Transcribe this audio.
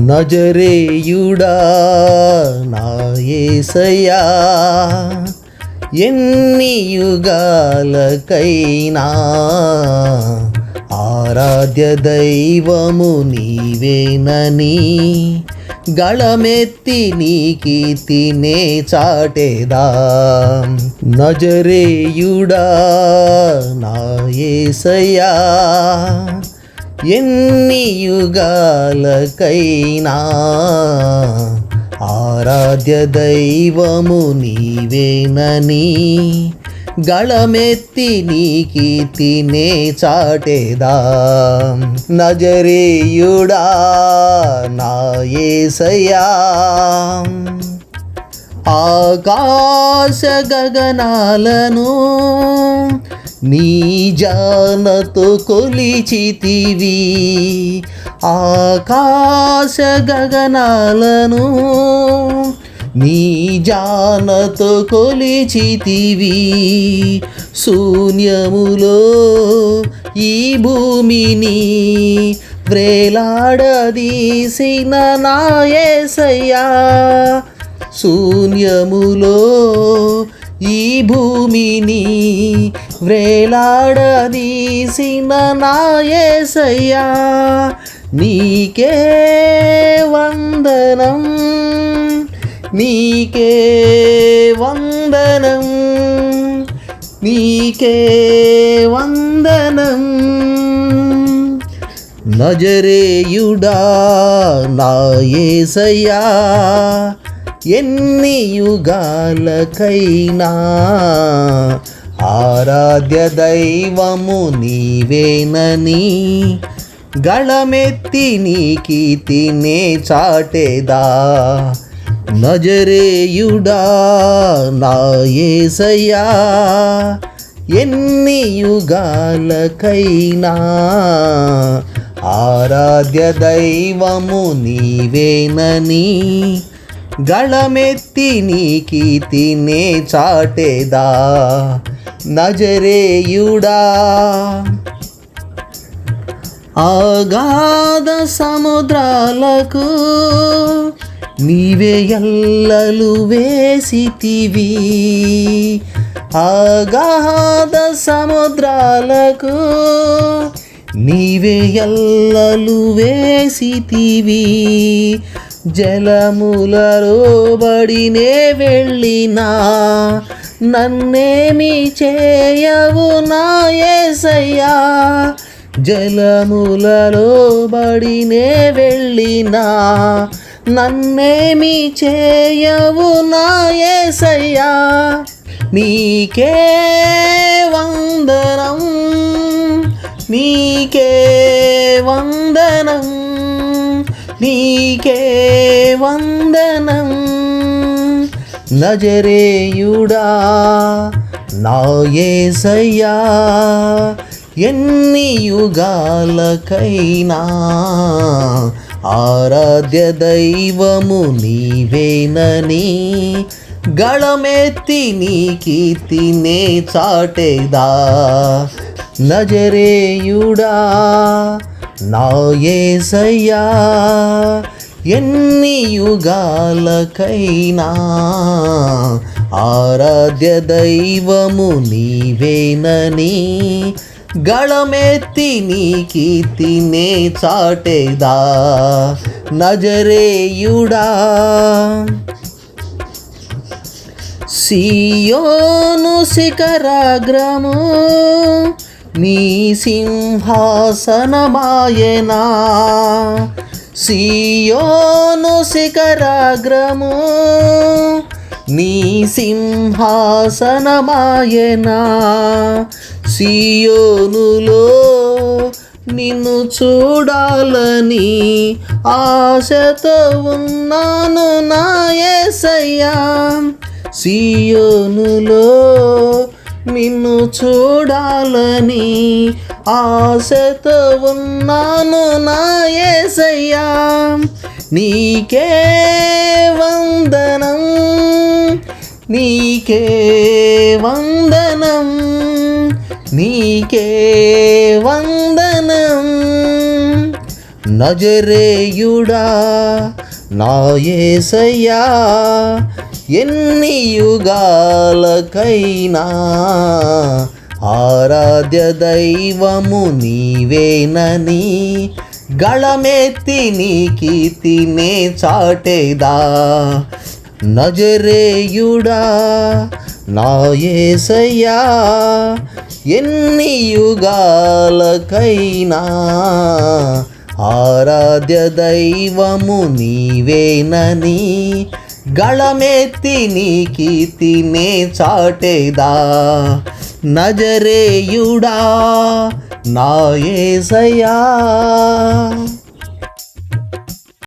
నజరేయుడా నా యేసయ్యా, ఎన్ని యుగాలకైనా ఆరాధ్య దైవము నీవేనని గళమెత్తి నీ కీర్తినే చాటెదా. నజరేయుడా నా యేసయ్యా, ఎన్ని యుగాలకైనా ఆరాధ్య దైవము నీవేనని గళమెత్తి నీ కీర్తినే చాటెదా. నజరేయుడా నా యేసయ్యా, ఆకాశ గగనాలను నీ జానతో కొలిచితివి, ఆకాశ గగనాలను నీ జానతో కొలిచితివి. శూన్యములో ఈ భూమిని వ్రేలాడదీసిన నా యేసయ్యా, శూన్యములో ఈ భూమిని వ్రేలాడదీసిన నా యేసయ్యా, నీకే వందనం, నీకే వందనం, నీకే వందనం. నజరేయుడా నా యేసయ్యా, ఎన్ని యుగాలకైనా ఆరాధ్య దైవము నీవేనని గళమెత్తి నీ కీర్తినే చాటెదా. నజరేయుడా నా యేసయ్యా, ఎన్ని యుగాలకైనా ఆరాధ్య దైవము నీవేనని గళమెత్తి నీ కీర్తినే చాటెదా. నజరేయుడా అగాధ సముద్రాలకు నీవే ఎల్లలు వేసితివి, అగాధ సముద్రాలకు నీవే ఎల్లలు వేసితివి. జలములలో బడినే వెళ్ళినా నన్నేమి చేయవు నా యేసయ్యా, జలములలో బడినే వెళ్ళినా నన్నేమి చేయవు నా యేసయ్యా, నీకే వందనం, నీకే వందనం, నీకే వందనం. నజరేయుడా నా యేసయ్యా, ఎన్ని యుగాలకైనా ఆరాధ్య దైవము నీవేనని గళమెత్తి నీ కీర్తినే చాటెదా. నజరేయుడా నా యేసయ్యా, ఎన్ని యుగాలకైనా ఆరాధ్య దైవము నీవేనని గళమెత్తి నీ కీర్తినే చాటెదా. నజరేయుడా సియోను శిఖరాగ్రము నీ సింహాసనమాయెనా, సియోను శిఖరాగ్రము నీ సింహాసనమాయెనా, సియోనులో నిన్ను చూడాలని ఆశతో ఉన్నాను నా యేసయ్యా, సియోనులో నిన్ను చూడాలని ఆశతో ఉన్నాను నా యేసయ్యా, నీకే వందనం, నీకే వందనం, నీకే వందనం. నజరేయుడా నా యేసయ్యా, ఎన్ని యుగాలకైనా ఆరాధ్య దైవము నీవేనని గళమెత్తి నీ కీర్తినే చాటేదా. నజరేయుడా నా యేసయ్యా, ఎన్ని యుగాలకైనా ఆరాధ్య దైవము నీవేనని గళమెత్తి నీ కీర్తినే చాటేదా. నజరేయుడా నా యేసయ్యా.